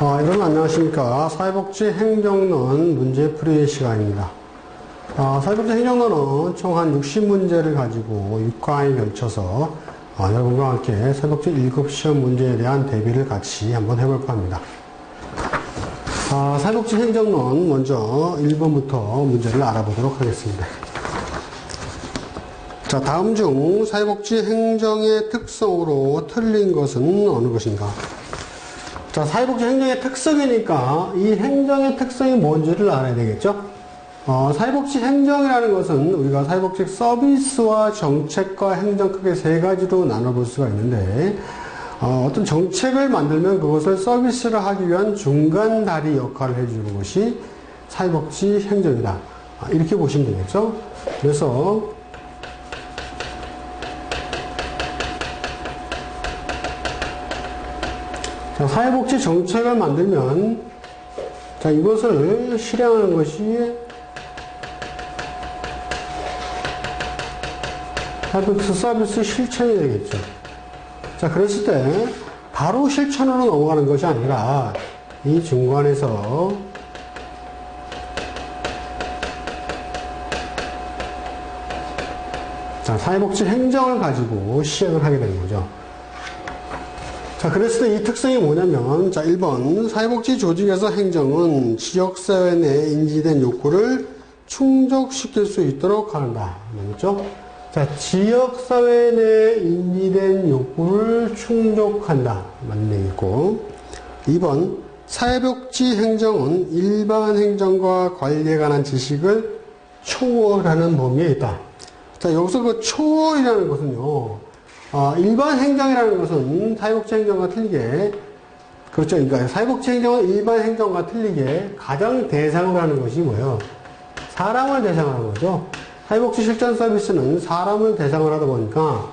여러분 안녕하십니까. 사회복지 행정론 문제풀이 시간입니다. 사회복지 행정론은 총 한 60문제를 가지고 6강에 걸쳐서 여러분과 함께 사회복지 1급 시험 문제에 대한 대비를 같이 한번 해볼까 합니다. 사회복지 행정론 먼저 1번부터 문제를 알아보도록 하겠습니다. 자, 다음 중 사회복지 행정의 특성으로 틀린 것은 어느 것인가? 자, 사회복지 행정의 특성이니까 이 행정의 특성이 뭔지를 알아야 되겠죠? 사회복지 행정이라는 것은 우리가 사회복지 서비스와 정책과 행정 크게 세 가지로 나눠볼 수가 있는데, 어떤 정책을 만들면 그것을 서비스를 하기 위한 중간 다리 역할을 해주는 것이 사회복지 행정이다. 이렇게 보시면 되겠죠? 그래서 자, 사회복지 정책을 만들면, 자, 이것을 실행하는 것이 사회복지 서비스 실천이 되겠죠. 자, 그랬을 때, 바로 실천으로 넘어가는 것이 아니라, 이 중간에서, 자, 사회복지 행정을 가지고 시행을 하게 되는 거죠. 자, 그랬을 때 이 특성이 뭐냐면, 자, 1번, 사회복지 조직에서 행정은 지역사회 내에 인지된 욕구를 충족시킬 수 있도록 한다. 맞죠? 자, 지역사회 내에 인지된 욕구를 충족한다. 맞는 얘기고. 2번, 사회복지 행정은 일반 행정과 관리에 관한 지식을 초월하는 범위에 있다. 자, 여기서 그 초월이라는 것은요, 일반 행정이라는 것은 사회복지 행정과 틀리게, 그렇죠. 그러니까 사회복지 행정은 일반 행정과 틀리게 가장 대상으로 하는 것이 뭐예요? 사람을 대상으로 하는 거죠. 사회복지 실전 서비스는 사람을 대상으로 하다 보니까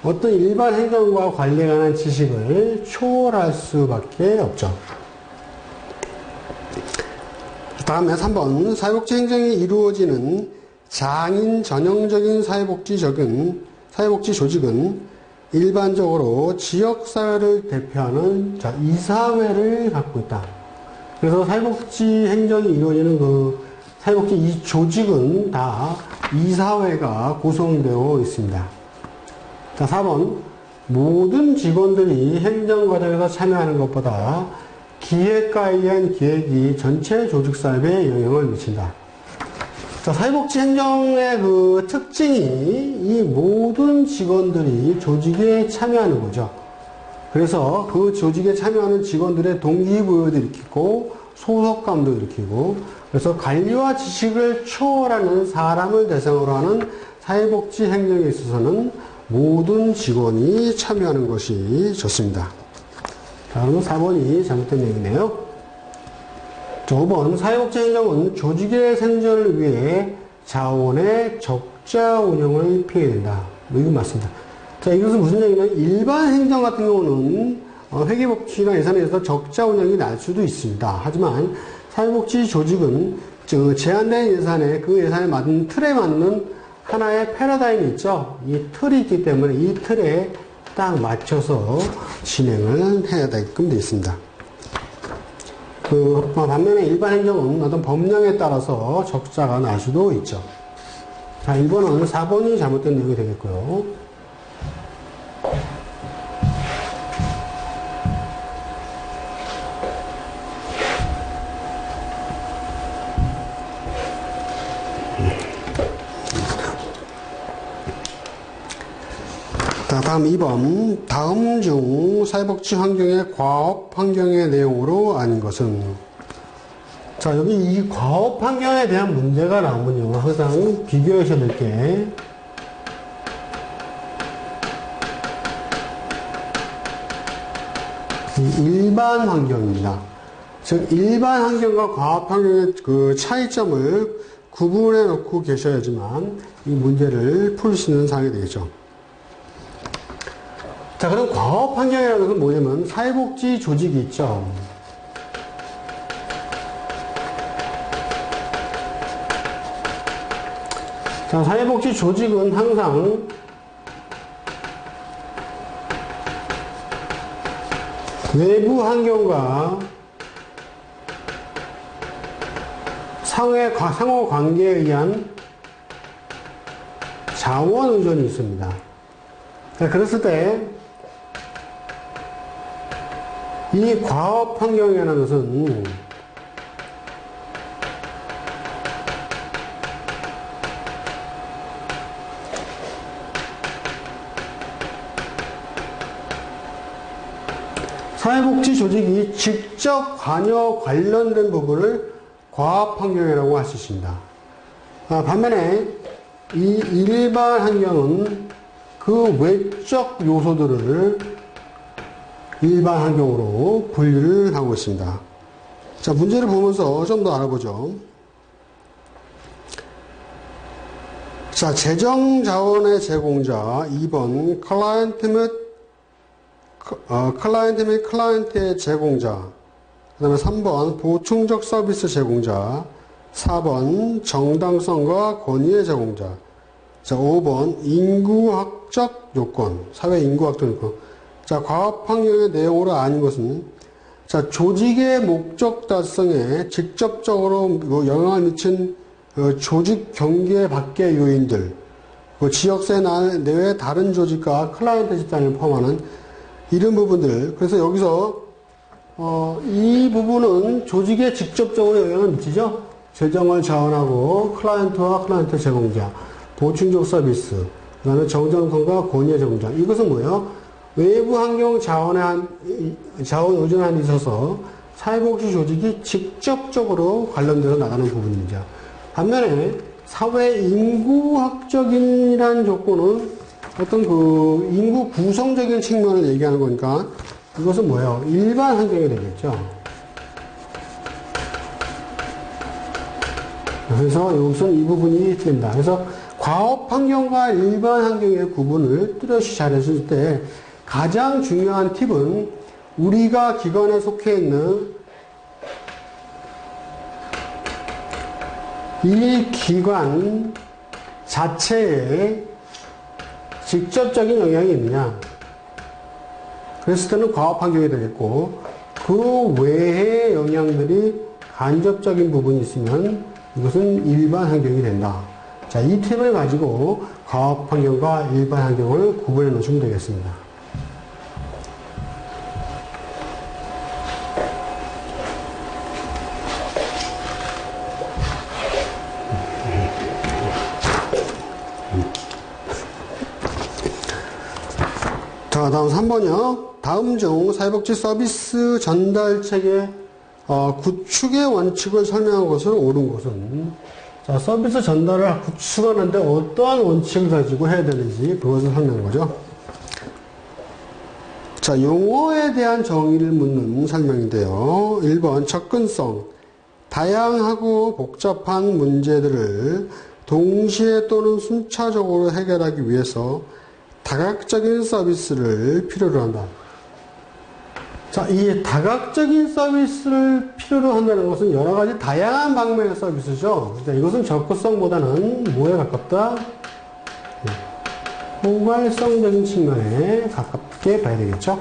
어떤 일반 행정과 관리에 관한 지식을 초월할 수밖에 없죠. 다음에 3번, 사회복지 행정이 이루어지는 장인 전형적인 사회복지 조직은 일반적으로 지역사회를 대표하는 이사회를 갖고 있다. 그래서 사회복지 행정이 이루어지는 그 사회복지 이 조직은 다 이사회가 구성되어 있습니다. 자, 4번. 모든 직원들이 행정과정에서 참여하는 것보다 기획가에 의한 기획이 전체 조직사회에 영향을 미친다. 자, 사회복지 행정의 그 특징이 이 모든 직원들이 조직에 참여하는 거죠. 그래서 그 조직에 참여하는 직원들의 동기부여도 일으키고 소속감도 일으키고, 그래서 관리와 지식을 초월하는 사람을 대상으로 하는 사회복지 행정에 있어서는 모든 직원이 참여하는 것이 좋습니다. 자, 그러면 4번이 잘못된 얘기네요. 5번, 사회복지 행정은 조직의 생존을 위해 자원의 적자 운영을 피해야 된다. 이거 맞습니다. 자, 이것은 무슨 얘기냐면, 일반 행정 같은 경우는 회계복지나 예산에서 적자 운영이 날 수도 있습니다. 하지만 사회복지 조직은 제한된 예산에 그 예산에 맞는 틀에 맞는 하나의 패러다임이 있죠. 이 틀이 있기 때문에 이 틀에 딱 맞춰서 진행을 해야 되게끔 되어 있습니다. 반면에 일반 행정은 어떤 법령에 따라서 적자가 날 수도 있죠. 자, 1번은 4번이 잘못된 내용이 되겠고요. 자, 다음 2번. 다음 중 사회복지 환경의 과업 환경의 내용으로 아닌 것은? 자, 여기 이 과업 환경에 대한 문제가 나오면요, 항상 비교하셔야 될 게, 일반 환경입니다. 즉, 일반 환경과 과업 환경의 그 차이점을 구분해 놓고 계셔야지만 이 문제를 풀 수 있는 상황이 되겠죠. 자, 그럼 과업 환경이라는 것은 뭐냐면 사회복지 조직이 있죠. 자, 사회복지 조직은 항상 외부 환경과 상호 관계에 의한 자원 의존이 있습니다. 그랬을 때, 이 과업 환경이라는 것은 사회복지 조직이 직접 관련된 부분을 과업 환경이라고 할 수 있습니다. 반면에 이 일반 환경은 그 외적 요소들을 일반 환경으로 분류를 하고 있습니다. 자, 문제를 보면서 좀 더 알아보죠. 자, 재정 자원의 제공자 2번 클라이언트 및 클라이언트의 제공자, 그 다음에 3번 보충적 서비스 제공자, 4번 정당성과 권위의 제공자, 자, 5번 인구학적 요건, 사회 인구학적 요건. 자, 과업 환경의 내용으로 아는 것은, 자, 조직의 목적 달성에 직접적으로 영향을 미친 조직 경계 밖의 요인들, 지역사회 내외 다른 조직과 클라이언트 집단을 포함하는 이런 부분들. 그래서 여기서 이 부분은 조직에 직접적으로 영향을 미치죠. 재정을 자원하고 클라이언트와 클라이언트 제공자, 보충적 서비스, 그 다음에 정정성과 권위의 제공자. 이것은 뭐예요? 외부 환경 자원 의존에 있어서 사회복지 조직이 직접적으로 관련돼서 나가는 부분입니다. 반면에 사회 인구학적인이라는 조건은 어떤 그 인구 구성적인 측면을 얘기하는 거니까 이것은 뭐예요? 일반 환경이 되겠죠. 그래서 이것은 이 부분이 틀린다. 그래서 과업 환경과 일반 환경의 구분을 뚜렷이 잘했을 때 가장 중요한 팁은 우리가 기관에 속해 있는 이 기관 자체에 직접적인 영향이 있느냐. 그랬을 때는 과업 환경이 되겠고, 그 외의 영향들이 간접적인 부분이 있으면 이것은 일반 환경이 된다. 자, 이 팁을 가지고 과업 환경과 일반 환경을 구분해 놓으시면 되겠습니다. 자, 다음 3번이요. 다음 중 사회복지 서비스 전달 체계 구축의 원칙을 설명한 것을 옳은 것은, 자, 서비스 전달을 구축하는데 어떠한 원칙을 가지고 해야 되는지 그것을 설명한 거죠. 자, 용어에 대한 정의를 묻는 설명인데요. 1번 접근성. 다양하고 복잡한 문제들을 동시에 또는 순차적으로 해결하기 위해서 다각적인 서비스를 필요로 한다. 자, 이 다각적인 서비스를 필요로 한다는 것은 여러 가지 다양한 방면의 서비스죠. 그러니까 이것은 접근성보다는 뭐에 가깝다? 포괄성적인 측면에 가깝게 봐야 되겠죠.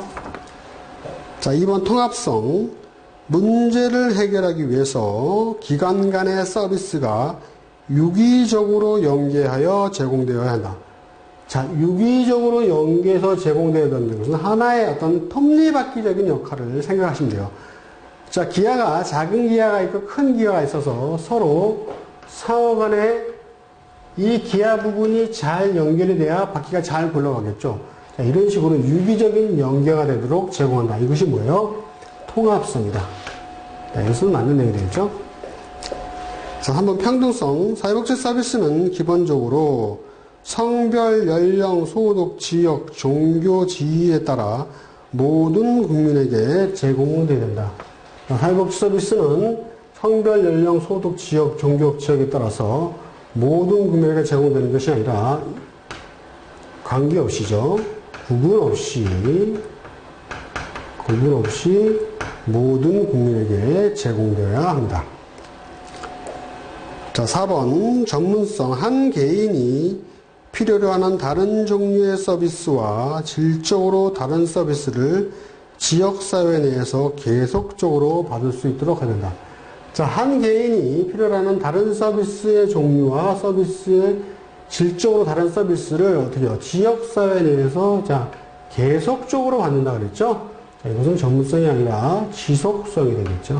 자, 2번 통합성. 문제를 해결하기 위해서 기관 간의 서비스가 유기적으로 연계하여 제공되어야 한다. 자, 유기적으로 연계해서 제공되어야 된다는 것은 하나의 어떤 톱니바퀴적인 역할을 생각하시면 돼요. 자, 기아가 작은 기아가 있고 큰 기아가 있어서 서로 상호 간에 이 기아 부분이 잘 연결이 돼야 바퀴가 잘 굴러가겠죠. 자, 이런 식으로 유기적인 연계가 되도록 제공한다. 이것이 뭐예요? 통합성이다. 자, 이것은 맞는 내용이 되겠죠. 자, 한번 평등성. 사회복지 서비스는 기본적으로 성별, 연령, 소득, 지역, 종교, 지위에 따라 모든 국민에게 제공되어야 된다. 사회복지 서비스는 성별, 연령, 소득, 지역, 종교, 지역에 따라서 모든 국민에게 제공되는 것이 아니라 관계없이죠. 구분 없이 모든 국민에게 제공되어야 합니다. 자, 4번 전문성. 한 개인이 필요로 하는 다른 종류의 서비스와 질적으로 다른 서비스를 지역사회 내에서 계속적으로 받을 수 있도록 해야 된다. 자, 한 개인이 필요로 하는 다른 서비스의 종류와 서비스의 질적으로 다른 서비스를 어떻게 해요? 지역사회 내에서 자, 계속적으로 받는다 그랬죠? 자, 이것은 전문성이 아니라 지속성이 되겠죠.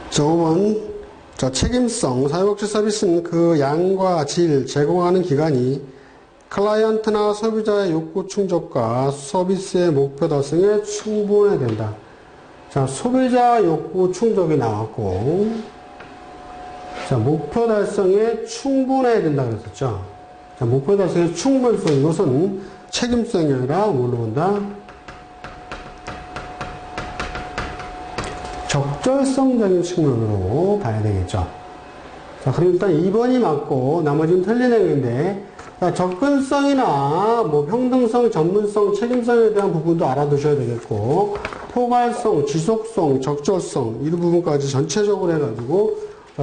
자, 5번. 자, 책임성, 사회복지 서비스는 그 양과 질, 제공하는 기간이 클라이언트나 소비자의 욕구 충족과 서비스의 목표 달성에 충분해야 된다. 자, 소비자 욕구 충족이 나왔고, 자, 목표 달성에 충분해야 된다 그랬었죠. 자, 목표 달성의 충분성, 이것은 책임성이 아니라 뭘로 본다? 적절성적인 측면으로 봐야 되겠죠. 자, 그럼 일단 2번이 맞고, 나머지는 틀린 내용인데, 자, 접근성이나 뭐 평등성, 전문성, 책임성에 대한 부분도 알아두셔야 되겠고, 포괄성, 지속성, 적절성, 이 부분까지 전체적으로 해가지고,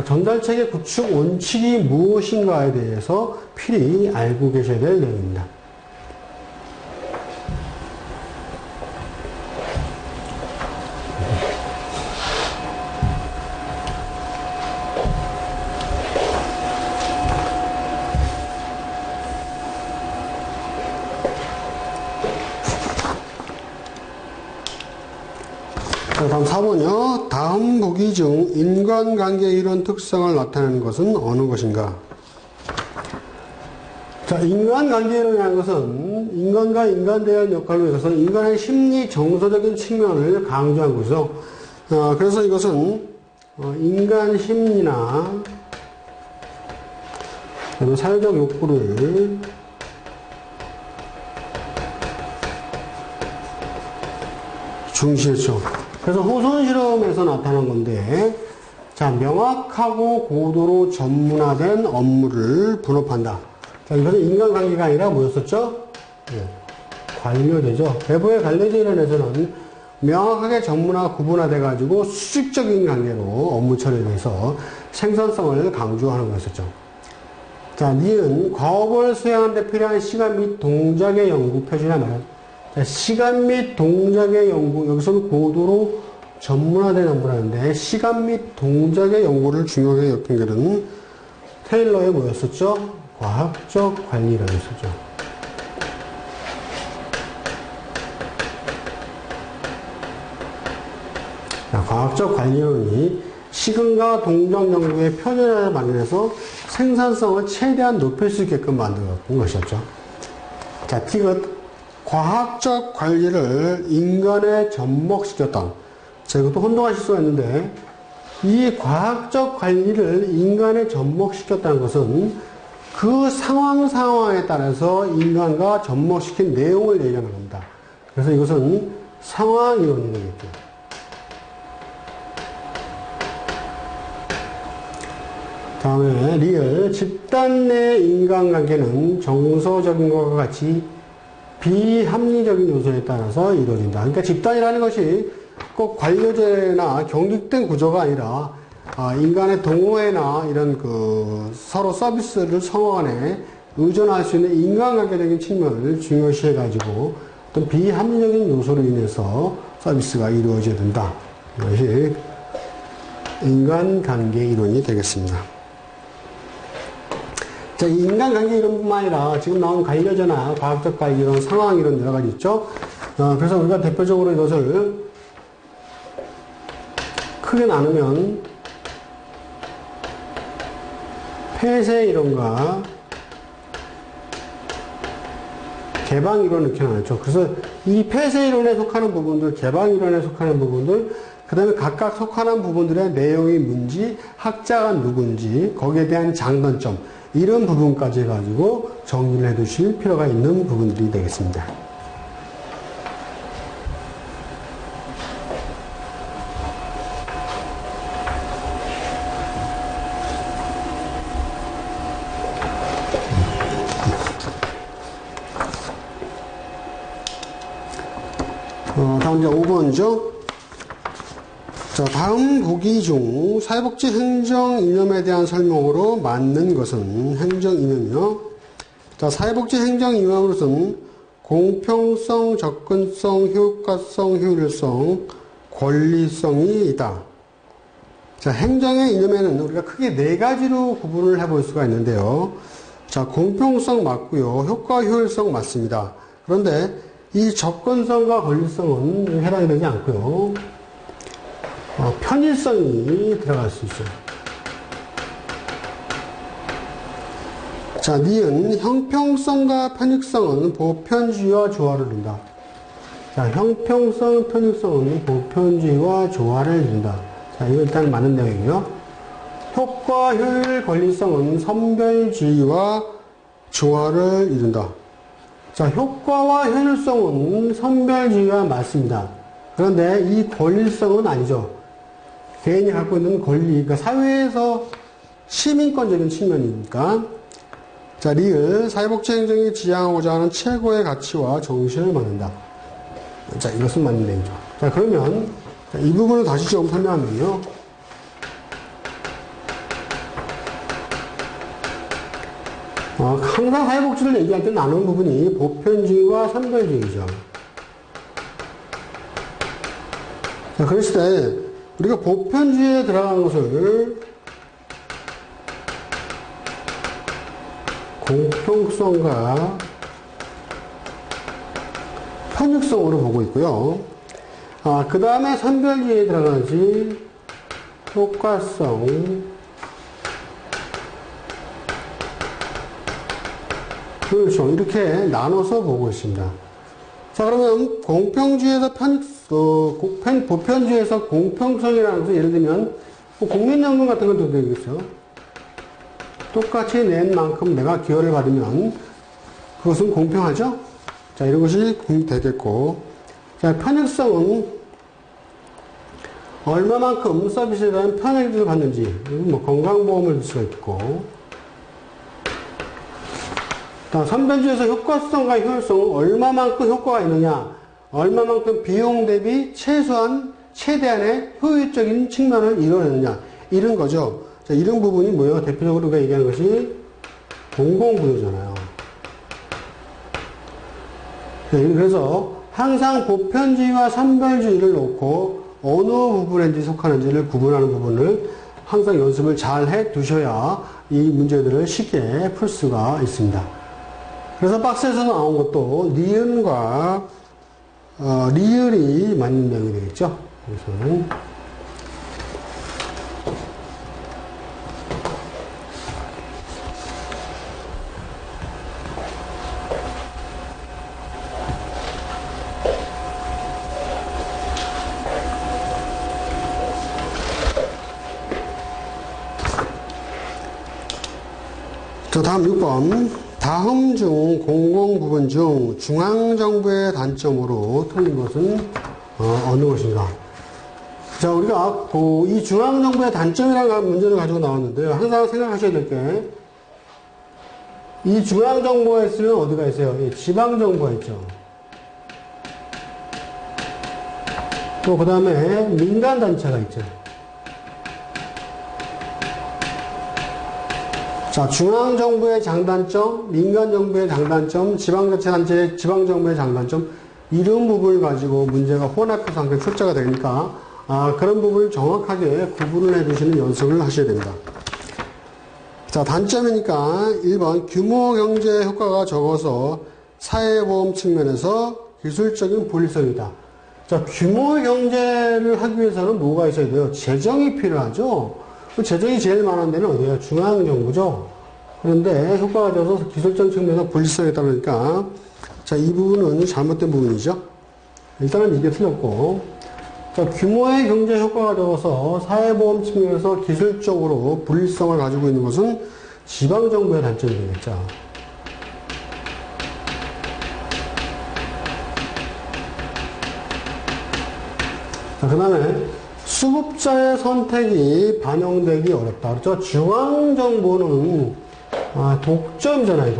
전달체계 구축 원칙이 무엇인가에 대해서 필히 알고 계셔야 될 내용입니다. 다음 4번이요. 다음 보기 중 인간관계의 이런 특성을 나타내는 것은 어느 것인가? 자, 인간관계라는 것은 인간과 인간 대한 역할로 해서 인간의 심리 정서적인 측면을 강조한 거죠. 그래서 이것은 인간 심리나 사회적 욕구를 중시했죠. 그래서 호손 실험에서 나타난 건데, 자, 명확하고 고도로 전문화된 업무를 분업한다. 자, 이것은 인간관계가 아니라 뭐였었죠? 네, 관료제죠. 외부의 관료제 이론에서는 명확하게 전문화 구분화돼가지고 수직적인 관계로 업무 처리에 대해서 생산성을 강조하는 거였었죠. 자, 니은 과업을 수행하는 데 필요한 시간 및 동작의 연구 표준화 말이야. 시간 및 동작의 연구, 여기서는 고도로 전문화된 업무라는데, 시간 및 동작의 연구를 중요하게 여긴 게는 테일러의 뭐였었죠? 과학적 관리라고 했었죠. 자, 과학적 관리론이 시간과 동작 연구의 표준화를 마련해서 생산성을 최대한 높일 수 있게끔 만들었던 것이었죠. 자, 티귿. 과학적 관리를 인간에 접목시켰다. 자, 이것도 혼동하실 수가 있는데, 이 과학적 관리를 인간에 접목시켰다는 것은 그 상황에 따라서 인간과 접목시킨 내용을 얘기하는 겁니다. 그래서 이것은 상황이론이 되겠죠. 다음에 리을. 집단 내 인간관계는 정서적인 것과 같이 비합리적인 요소에 따라서 이루어진다. 그러니까 집단이라는 것이 꼭 관료제나 경직된 구조가 아니라 인간의 동호회나 이런 서로 서비스를 성원에 의존할 수 있는 인간관계적인 측면을 중요시해 가지고 어떤 비합리적인 요소로 인해서 서비스가 이루어져야 된다. 이것이 인간관계 이론이 되겠습니다. 자, 인간관계 이론뿐만 아니라 지금 나온 관료제나 과학적 관리 이론, 상황 이론 여러 가지 있죠. 그래서 우리가 대표적으로 이것을 크게 나누면 폐쇄 이론과 개방 이론을 이렇게 나눴죠. 그래서 이 폐쇄 이론에 속하는 부분들, 개방 이론에 속하는 부분들, 그 다음에 각각 속하는 부분들의 내용이 뭔지, 학자가 누군지, 거기에 대한 장단점, 이런 부분까지 해가지고 정리를 해 두실 필요가 있는 부분들이 되겠습니다. 다음 이제 5번이죠. 자, 다음 보기 중 사회복지 행정 이념에 대한 설명으로 맞는 것은 행정 이념이요. 자, 사회복지 행정 이념으로서는 공평성, 접근성, 효과성, 효율성, 권리성이 있다. 자, 행정의 이념에는 우리가 크게 네 가지로 구분을 해볼 수가 있는데요. 자, 공평성 맞고요. 효과, 효율성 맞습니다. 그런데 이 접근성과 권리성은 해당이 되지 않고요. 편의성이 들어갈 수 있어요. 자, 니은 형평성과 편익성은 보편주의와 조화를 이룬다. 자, 형평성, 편익성은 보편주의와 조화를 이룬다. 자, 이거 일단 맞는 내용이고요. 효과, 효율, 권리성은 선별주의와 조화를 이룬다. 자, 효과와 효율성은 선별주의와 맞습니다. 그런데 이 권리성은 아니죠. 개인이 갖고 있는 권리, 그러니까 사회에서 시민권적인 측면이니까. 자, 리을 사회복지 행정이 지향하고자 하는 최고의 가치와 정신을 만든다. 자, 이것은 맞는 내용이죠. 자, 그러면 이 부분을 다시 좀 설명하면요. 항상 사회복지를 얘기할 때 나누는 부분이 보편주의와 선별주의죠. 자, 그랬을 때 우리가 보편주의에 들어가는 것을 공평성과 편익성으로 보고 있고요. 그 다음에 선별주의에 들어가는지 효과성, 효율성 이렇게 나눠서 보고 있습니다. 자, 그러면 공평주의에서 보편주의에서 공평성이라는 것은 예를 들면 국민연금 같은 것도 되겠죠. 똑같이 낸 만큼 내가 기여를 받으면 그것은 공평하죠? 자, 이런 것이 되겠고. 자, 편익성은 얼마만큼 서비스에 대한 편익을 받는지, 뭐 건강보험을 줄 수가 있고. 선별주의에서 효과성과 효율성은 얼마만큼 효과가 있느냐, 얼마만큼 비용 대비 최대한의 효율적인 측면을 이뤄내느냐, 이런 거죠. 자, 이런 부분이 뭐예요? 대표적으로 우리가 얘기하는 것이 공공부여잖아요. 네, 그래서 항상 보편주의와 선별주의를 놓고 어느 부분에 속하는지를 구분하는 부분을 항상 연습을 잘 해 두셔야 이 문제들을 쉽게 풀 수가 있습니다. 그래서 박스에서 나온 것도 니은과 리을이 맞는 내용이 되겠죠. 그래서는 자, 다음 6번. 다음 중 공공부문 중 중앙정부의 단점으로 틀린 것은 어느 것인가? 자, 우리가 이 중앙정부의 단점이라는 문제를 가지고 나왔는데요. 항상 생각하셔야 될 게, 이 중앙정부가 있으면 어디가 있어요? 지방정부가 있죠. 또 그 다음에 민간단체가 있죠. 자, 중앙정부의 장단점, 민간정부의 장단점, 지방자치단체의 지방정부의 장단점, 이런 부분을 가지고 문제가 혼합해서 항상 출제가 되니까, 그런 부분을 정확하게 구분을 해주시는 연습을 하셔야 됩니다. 자, 단점이니까 1번, 규모 경제 효과가 적어서 사회보험 측면에서 기술적인 불리성이다. 자, 규모 경제를 하기 위해서는 뭐가 있어야 돼요? 재정이 필요하죠? 재정이 제일 많은 데는 어디예요? 중앙정부죠. 그런데 효과가 적어서 기술적 측면에서 불리성이 있다 보니까, 자, 이 부분은 잘못된 부분이죠. 일단은 이게 틀렸고, 자, 규모의 경제 효과가 적어서 사회보험 측면에서 기술적으로 불리성을 가지고 있는 것은 지방정부의 단점이 되겠죠. 자, 그 다음에 수급자의 선택이 반영되기 어렵다. 그렇죠? 중앙정부는 독점이잖아요.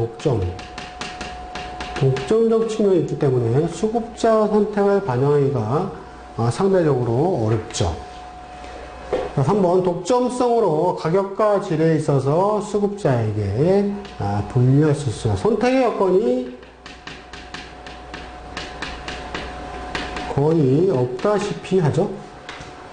독점적 측면이 있기 때문에 수급자 선택을 반영하기가 상대적으로 어렵죠. 3번, 독점성으로 가격과 질에 있어서 수급자에게 불리할 수 있어요. 선택의 여건이 거의 없다시피 하죠.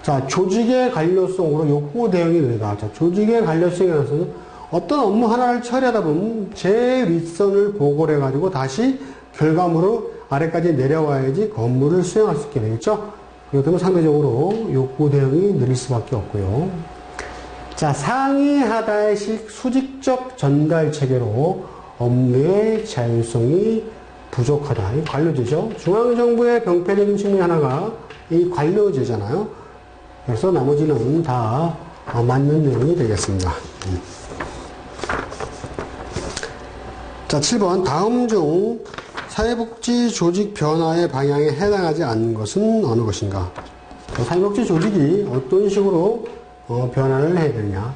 자, 조직의 관료성으로 욕구 대응이 늘다. 자, 조직의 관료성에 대해서는 어떤 업무 하나를 처리하다 보면 제 윗선을 보고를 해가지고 다시 결과물로 아래까지 내려와야지 그 업무를 수행할 수 있게 되겠죠. 그렇기 때문에 상대적으로 욕구 대응이 느릴 수밖에 없고요. 자, 상위 하단식 수직적 전달 체계로 업무의 자율성이 부족하다. 이 관료제죠. 중앙정부의 병폐적인 측면 하나가 이 관료제잖아요. 그래서 나머지는 다 맞는 내용이 되겠습니다. 자, 7번. 다음 중 사회복지 조직 변화의 방향에 해당하지 않는 것은 어느 것인가? 사회복지 조직이 어떤 식으로 변화를 해야 되느냐?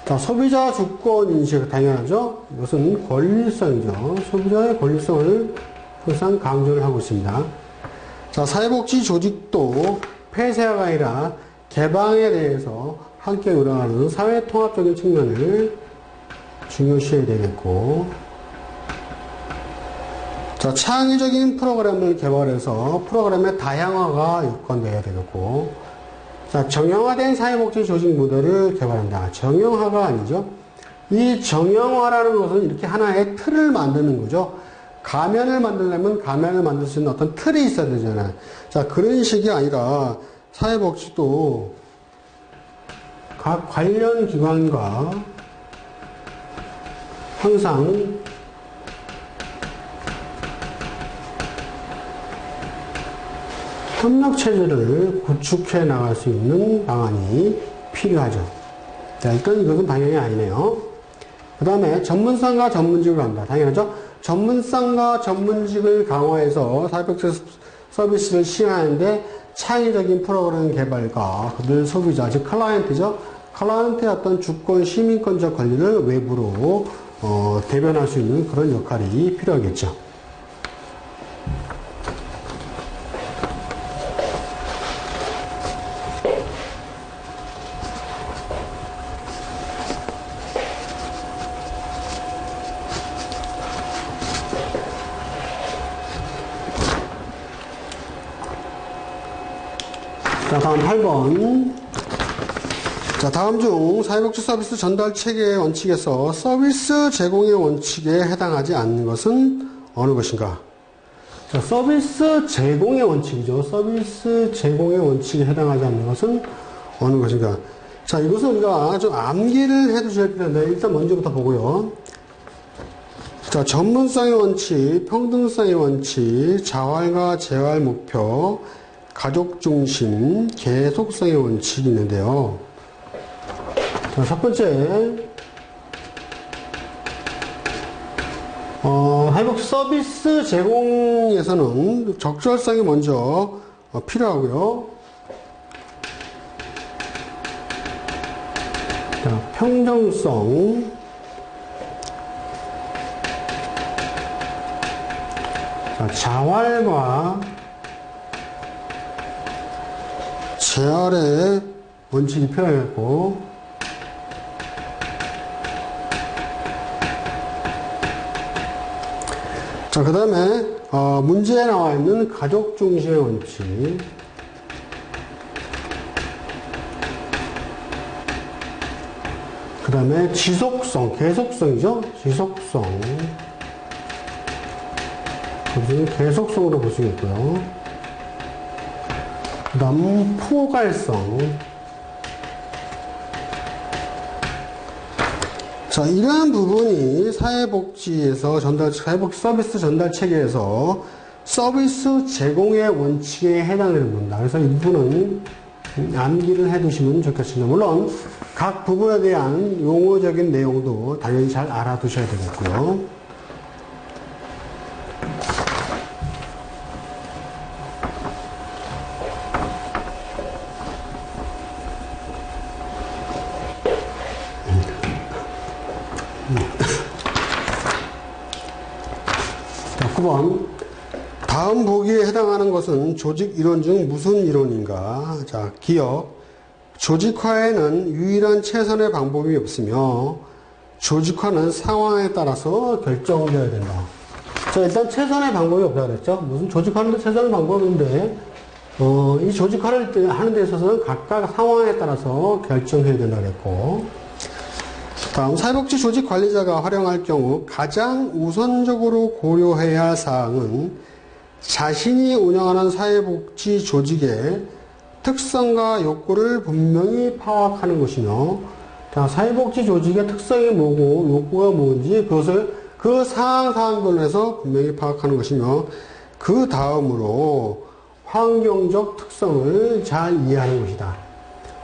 자, 소비자 주권 인식 당연하죠. 이것은 권리성이죠. 소비자의 권리성을 항상 강조를 하고 있습니다. 자, 사회복지 조직도 폐쇄가 아니라 개방에 대해서 함께 노력하는 사회 통합적인 측면을 중요시해야 되겠고, 자, 창의적인 프로그램을 개발해서 프로그램의 다양화가 요건되어야 되겠고, 자, 정형화된 사회복지 조직 모델을 개발한다. 정형화가 아니죠. 이 정형화라는 것은 이렇게 하나의 틀을 만드는 거죠. 가면을 만들려면 가면을 만들 수 있는 어떤 틀이 있어야 되잖아요. 자, 그런 식이 아니라 사회복지도 각 관련 기관과 항상 협력체제를 구축해 나갈 수 있는 방안이 필요하죠. 자, 일단 이것은 방향이 아니네요. 그 다음에 전문성과 전문직을 한다. 당연하죠. 전문성과 전문직을 강화해서 사회복지 서비스를 시행하는데 창의적인 프로그램 개발과 그들 소비자, 즉 클라이언트죠. 클라이언트의 어떤 주권, 시민권적 권리를 외부로 대변할 수 있는 그런 역할이 필요하겠죠. 자, 다음 8번. 자, 다음 중 사회복지 서비스 전달 체계의 원칙에서 서비스 제공의 원칙에 해당하지 않는 것은 어느 것인가? 자, 서비스 제공의 원칙이죠. 서비스 제공의 원칙에 해당하지 않는 것은 어느 것인가? 자, 이것은 우리가 좀 암기를 해 두셔야 되는데, 일단 먼저부터 보고요. 자, 전문성의 원칙, 평등성의 원칙, 자활과 재활 목표, 가족 중심, 계속성의 원칙이 있는데요. 자, 첫 번째, 사회복지 서비스 제공에서는 적절성이 먼저 필요하고요. 자, 평등성, 자, 자활과 재활의 원칙이 필요하겠고, 자, 그 다음에 문제에 나와 있는 가족 중심의 원칙, 그 다음에 지속성, 계속성이죠. 지속성, 여기서는 계속성으로 볼 수 있고요. 그 다음 포괄성. 자, 이러한 부분이 사회복지에서 사회복지 서비스 전달 체계에서 서비스 제공의 원칙에 해당되는 겁니다. 그래서 이 부분은 암기를 해 두시면 좋겠습니다. 물론 각 부분에 대한 용어적인 내용도 당연히 잘 알아두셔야 되겠고요. 자, 9번. 다음 보기에 해당하는 것은 조직 이론 중 무슨 이론인가? 자, 기억. 조직화에는 유일한 최선의 방법이 없으며 조직화는 상황에 따라서 결정되어야 된다. 자, 일단 최선의 방법이 없다고 그랬죠? 무슨 조직화는 최선의 방법인데 이 조직화를 하는 데 있어서는 각각 상황에 따라서 결정해야 된다고 했고, 다음 사회복지 조직 관리자가 활용할 경우 가장 우선적으로 고려해야 할 사항은 자신이 운영하는 사회복지 조직의 특성과 욕구를 분명히 파악하는 것이며, 자, 사회복지 조직의 특성이 뭐고 욕구가 뭔지 그것을 그 상황별로 해서 분명히 파악하는 것이며, 그 다음으로 환경적 특성을 잘 이해하는 것이다.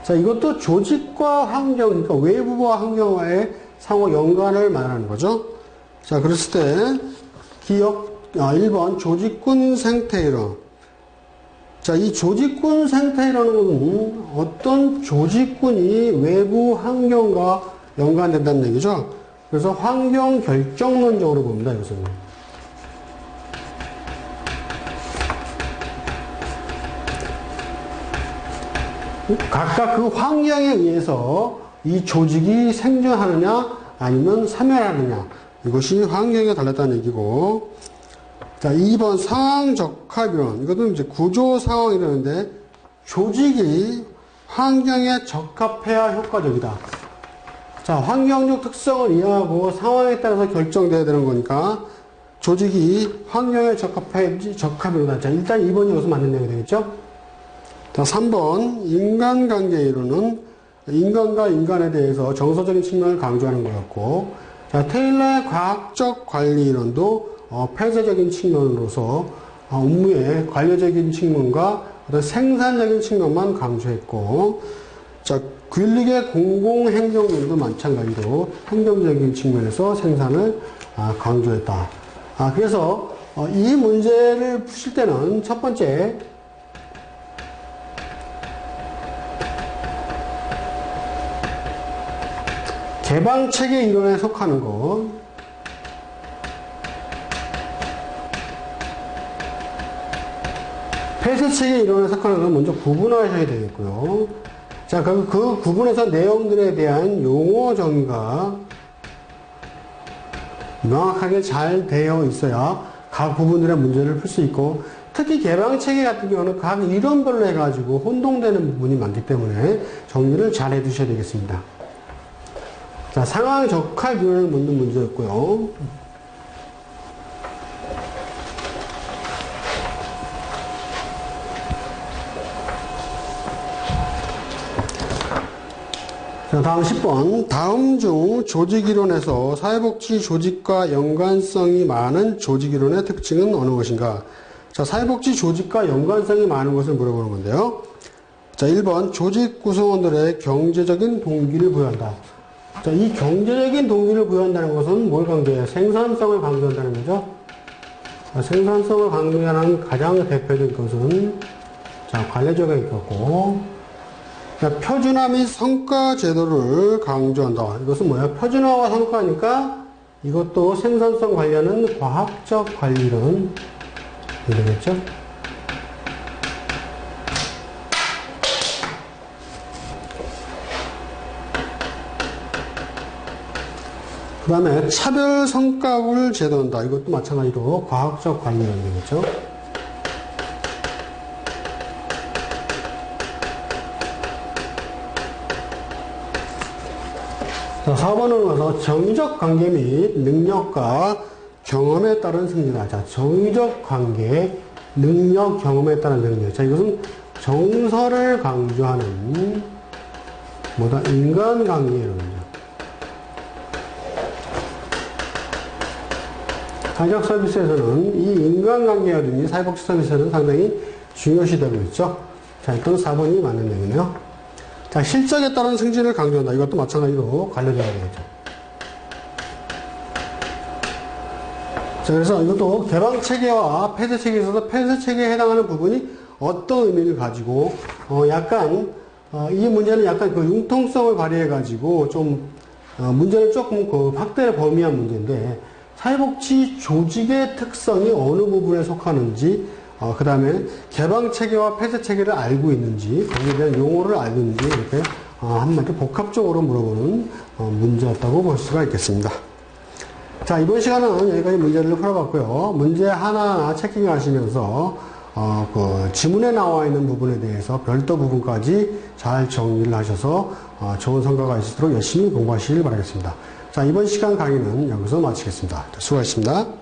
자, 이것도 조직과 환경, 그러니까 외부와 환경과의 상호 연관을 말하는 거죠. 자, 그랬을 때 기억 1번 조직군 생태이론. 자, 이 조직군 생태이론은 어떤 조직군이 외부 환경과 연관된다는 얘기죠. 그래서 환경 결정론적으로 봅니다, 이것은. 각각 그 환경에 의해서 이 조직이 생존하느냐 아니면 사멸하느냐, 이것이 환경에 달렸다는 얘기고, 자, 2번 상황적합이론. 이것은 이제 구조 상황이라는데 조직이 환경에 적합해야 효과적이다. 자, 환경적 특성을 이해하고 상황에 따라서 결정돼야 되는 거니까 조직이 환경에 적합해야지 적합이로다. 자, 일단 2번이 여기서 맞는 내용이 되겠죠? 자, 3번 인간관계 이론은 인간과 인간에 대해서 정서적인 측면을 강조하는 거였고, 자, 테일러의 과학적 관리 이론도 폐쇄적인 측면으로서 업무의 관료적인 측면과 어떤 생산적인 측면만 강조했고, 자, 균릭의 공공행정론도 마찬가지로 행정적인 측면에서 생산을 강조했다. 그래서 이 문제를 푸실 때는 첫 번째 개방체계 이론에 속하는 것, 폐쇄체계 이론에 속하는 것을 먼저 구분하셔야 되겠고요. 자, 그 구분해서 내용들에 대한 용어 정의가 명확하게 잘 되어 있어야 각 부분들의 문제를 풀 수 있고, 특히 개방체계 같은 경우는 각 이론별로 해가지고 혼동되는 부분이 많기 때문에 정리를 잘 해두셔야 되겠습니다. 자, 상황 적합 이론을 묻는 문제였고요. 자, 다음 10번. 다음 중 조직이론에서 사회복지 조직과 연관성이 많은 조직이론의 특징은 어느 것인가? 자, 사회복지 조직과 연관성이 많은 것을 물어보는 건데요. 자, 1번. 조직 구성원들의 경제적인 동기를 부여한다. 자, 이 경제적인 동기를 부여한다는 것은 뭘 강조해요? 생산성을 강조한다는 거죠. 자, 생산성을 강조하는 가장 대표적인 것은, 자, 관례조가 있겠고, 자, 표준화 및 성과 제도를 강조한다. 이것은 뭐야? 표준화와 성과니까 이것도 생산성 관련은 과학적 관리론 되겠죠? 그 다음에 차별 성과를 제도한다. 이것도 마찬가지로 과학적 관리론 되겠죠? 자, 4번으로 가서 정의적 관계 및 능력과 경험에 따른 승리다. 자, 정의적 관계, 능력, 경험에 따른 능력. 자, 이것은 정서를 강조하는 뭐다? 인간관계론이죠. 사회적 서비스에서는 이 인간관계라든지 사회복지 서비스에는 상당히 중요시되고 있죠. 자, 일단 4번이 맞는 내용이네요. 자, 실적에 따른 승진을 강조한다. 이것도 마찬가지로 관련되어야 되겠죠. 자, 그래서 이것도 개방체계와 폐쇄체계에 있어서 폐쇄체계에 해당하는 부분이 어떤 의미를 가지고, 이 문제는 약간 그 융통성을 발휘해가지고 좀, 문제를 조금 그 확대를 범위한 문제인데, 사회복지 조직의 특성이 어느 부분에 속하는지, 그 다음에 개방체계와 폐쇄체계를 알고 있는지, 거기에 대한 용어를 알고 있는지, 이렇게 한마디 복합적으로 물어보는 문제였다고 볼 수가 있겠습니다. 자, 이번 시간은 여기까지 문제를 풀어봤고요. 문제 하나하나 체킹하시면서 지문에 나와 있는 부분에 대해서 별도 부분까지 잘 정리를 하셔서 좋은 성과가 있도록 열심히 공부하시길 바라겠습니다. 자, 이번 시간 강의는 여기서 마치겠습니다. 수고하셨습니다.